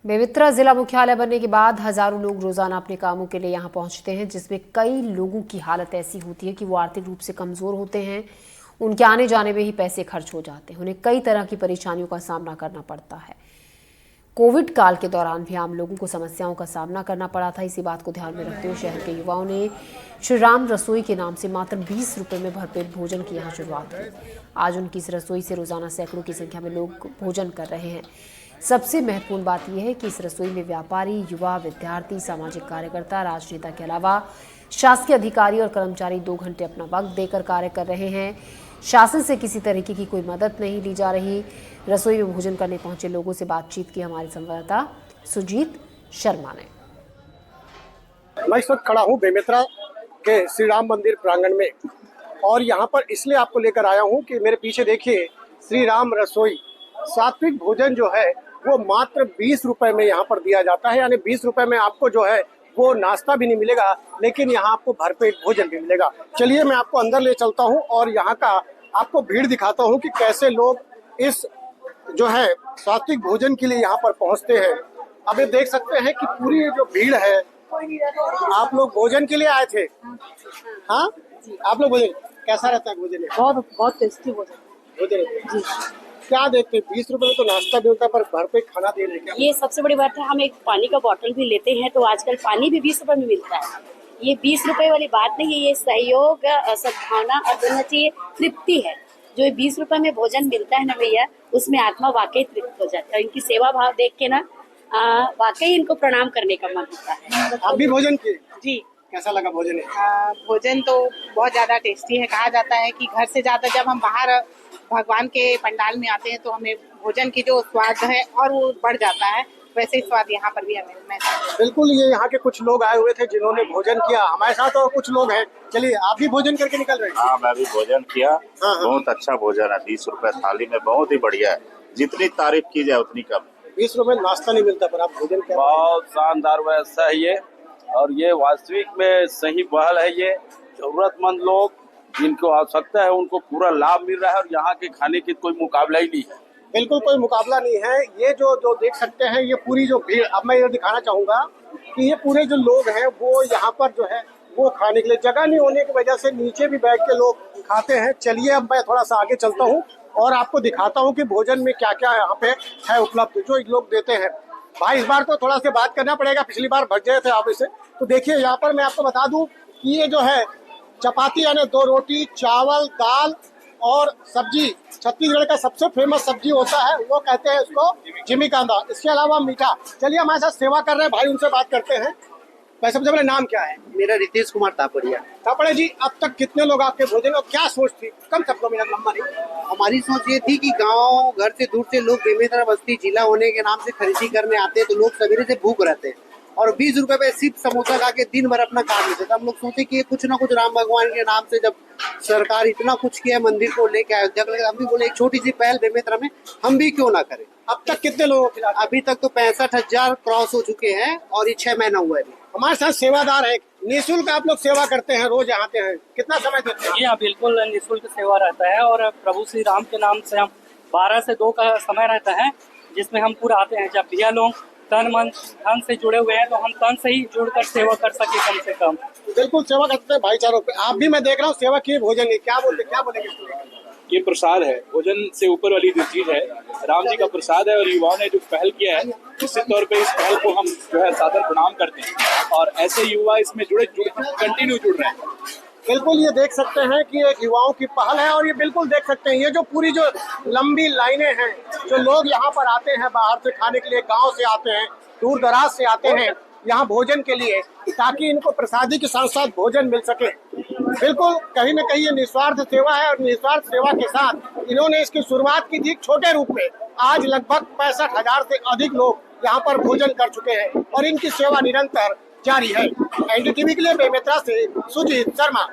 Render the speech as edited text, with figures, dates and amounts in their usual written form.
बेमेतरा जिला मुख्यालय बनने के बाद हजारों लोग रोजाना अपने कामों के लिए यहां पहुंचते हैं, जिसमें कई लोगों की हालत ऐसी होती है कि वो आर्थिक रूप से कमजोर होते हैं। उनके आने जाने में ही पैसे खर्च हो जाते हैं। उन्हें कई तरह की परेशानियों का सामना करना पड़ता है। कोविड काल के दौरान भी आम लोगों को समस्याओं का सामना करना पड़ा था। इसी बात को ध्यान में रखते हुए शहर के युवाओं ने श्री राम रसोई के नाम से मात्र 20 रुपए में भरपेट भोजन की यहाँ शुरुआत की। आज उनकी इस रसोई से रोजाना सैकड़ों की संख्या में लोग भोजन कर रहे हैं। सबसे महत्वपूर्ण बात यह है कि इस रसोई में व्यापारी, युवा, विद्यार्थी, सामाजिक कार्यकर्ता, राजनेता के अलावा शासकीय अधिकारी और कर्मचारी 2 घंटे अपना वक्त देकर कार्य कर रहे हैं। शासन से किसी तरीके की कोई मदद नहीं ली जा रही। रसोई में भोजन करने पहुंचे लोगों से बातचीत की हमारे संवाददाता सुजीत शर्मा ने। मैं इस वक्त खड़ा हूँ बेमेतरा के श्री राम मंदिर प्रांगण में, और यहाँ पर इसलिए आपको लेकर आया हूँ कि मेरे पीछे देखिए श्री राम रसोई। सात्विक भोजन जो है वो मात्र 20 रुपए में यहाँ पर दिया जाता है, यानी 20 रुपए में आपको जो है वो नाश्ता भी नहीं मिलेगा, लेकिन यहाँ आपको भरपेट भोजन भी मिलेगा। चलिए मैं आपको अंदर ले चलता हूँ और यहाँ का आपको भीड़ दिखाता हूँ कि कैसे लोग इस जो है सात्विक भोजन के लिए यहाँ पर पहुँचते हैं। अब ये देख सकते हैं कि पूरी जो भीड़ है, आप लोग भोजन के लिए आए थे? हाँ, आप लोग भोजन कैसा रहता है? भोजन बहुत बहुत टेस्टी भोजन जी। क्या देखते हैं, 20 रुपए में तो नाश्ता भी होता है, पर घर पे खाना दे रहे हैं। ये सबसे बड़ी बात है। हम एक पानी का बोतल भी लेते हैं तो आजकल पानी भी 20 रुपए में मिलता है। ये 20 रुपए वाली बात नहीं है, ये सहयोग, सद्भावना और दोनों चीज तृप्ति है। जो ये 20 रुपए में भोजन मिलता है ना भैया, उसमें आत्मा वाकई तृप्त हो जाता है। इनकी सेवा भाव देख के ना वाकई इनको प्रणाम करने का मन होता है। आप भी भोजन किए? जी। कैसा लगा भोजन? भोजन तो बहुत ज्यादा टेस्टी है। कहा जाता है कि घर से ज्यादा जब हम बाहर भगवान के पंडाल में आते हैं तो हमें भोजन की जो स्वाद है और वो बढ़ जाता है, वैसे ही स्वाद यहाँ पर भी हमें महसूस। बिल्कुल, ये यहाँ के कुछ लोग आए हुए थे जिन्होंने भोजन किया हमारे साथ, और कुछ लोग हैं। चलिए, आप भी भोजन करके निकल रहे हैं? हाँ, मैं भी भोजन किया। बहुत अच्छा भोजन है। 20 रुपए थाली में बहुत ही बढ़िया है। जितनी तारीफ की जाए उतनी कम। 20 रुपए नाश्ता नहीं मिलता, पर आप भोजन कर। बहुत शानदार व्यवस्था है ये, और ये वास्तविक में सही पहल है। ये जरूरतमंद लोग जिनको आवश्यकता है उनको पूरा लाभ मिल रहा है, और यहाँ के खाने की कोई मुकाबला ही नहीं है। बिल्कुल कोई मुकाबला नहीं है। ये जो देख सकते हैं, ये पूरी जो भीड़, अब मैं ये दिखाना चाहूंगा कि ये पूरे जो लोग हैं वो यहाँ पर जो है वो खाने के लिए जगह नहीं होने की वजह से नीचे भी बैठ के लोग खाते हैं। चलिए, अब मैं थोड़ा सा आगे चलता हूँ और आपको दिखाता हूँ कि भोजन में क्या क्या यहाँ पे है उपलब्ध जो लोग देते हैं। भाई, इस बार तो थोड़ा सा बात करना पड़ेगा, पिछली बार भर गए थे आप इसे। तो देखिए, यहाँ पर मैं आपको बता दूं कि ये जो है चपाती, यानी 2 रोटी, चावल, दाल और सब्जी। छत्तीसगढ़ का सबसे फेमस सब्जी होता है, वो कहते हैं इसको जिमीकांदा। इसके अलावा मीठा। चलिए, हमारे साथ सेवा कर रहे हैं भाई, उनसे बात करते हैं। भाई, सबसे पहले नाम क्या है? मेरा रितेश कुमार तापड़िया। तापड़े जी, अब तक कितने लोग आपके भोजन और क्या सोच थी? कम शब्दों में, लंबा नहीं। हमारी सोच ये थी कि गांव घर से दूर से लोग बेमेतरा बस्ती जिला होने के नाम से खरीदी करने आते हैं, तो लोग सवेरे से भूख रहते हैं, और 20 रुपए पे सिर्फ समोसा खा के दिन भर अपना काम लेते। तो हम लोग सोचे कि ये कुछ ना कुछ राम भगवान के नाम से, जब सरकार इतना कुछ किया है, मंदिर को लेके अयोध्या को लेकर, हम भी बोले एक छोटी सी पहल बेमेतरा में हम भी क्यों ना करें। अब तक कितने लोगों को खिलाया? अभी तक तो 65,000 क्रॉस हो चुके हैं, और ये 6 महीना हुआ है। हमारे साथ सेवादार है, निःशुल्क आप लोग सेवा करते हैं, रोज आते हैं, कितना समय देते हैं? जी हाँ, बिल्कुल निःशुल्क सेवा रहता है, और प्रभु श्री राम के नाम से हम 12 से 2 का समय रहता है, जिसमें हम पूरा आते हैं। जब भैया लोग तन मन धन से जुड़े हुए हैं तो हम तन से ही जुड़कर सेवा कर सके कम से कम। बिल्कुल सेवा करते हैं भाईचारों पे। आप भी, मैं देख रहा हूँ, सेवा किए भोजन की। क्या बोलेंगे? ये प्रसाद है, भोजन से ऊपर वाली जो चीज है, राम जी का प्रसाद है, और युवाओं ने जो पहल किया है, निश्चित तौर पे इस पहल को हम जो है सादर प्रणाम करते हैं, और ऐसे युवा इसमें कंटिन्यू जुड़ रहे हैं। बिल्कुल, ये देख सकते हैं कि एक युवाओं की पहल है, और ये बिल्कुल देख सकते हैं ये जो पूरी जो लंबी लाइनें हैं, जो लोग यहाँ पर आते हैं बाहर से खाने के लिए, गांव से आते हैं, दूर दराज से आते हैं यहाँ भोजन के लिए, ताकि इनको प्रसादी के साथ साथ भोजन मिल सके। बिल्कुल कहीं न कहीं ये निस्वार्थ सेवा है, और निस्वार्थ सेवा के साथ इन्होंने इसकी शुरुआत की थी छोटे रूप में। आज लगभग 65,000 से अधिक लोग यहाँ पर भोजन कर चुके हैं, और इनकी सेवा निरंतर जारी है। एनडीटीवी के लिए बेमेतरा से सुजीत शर्मा।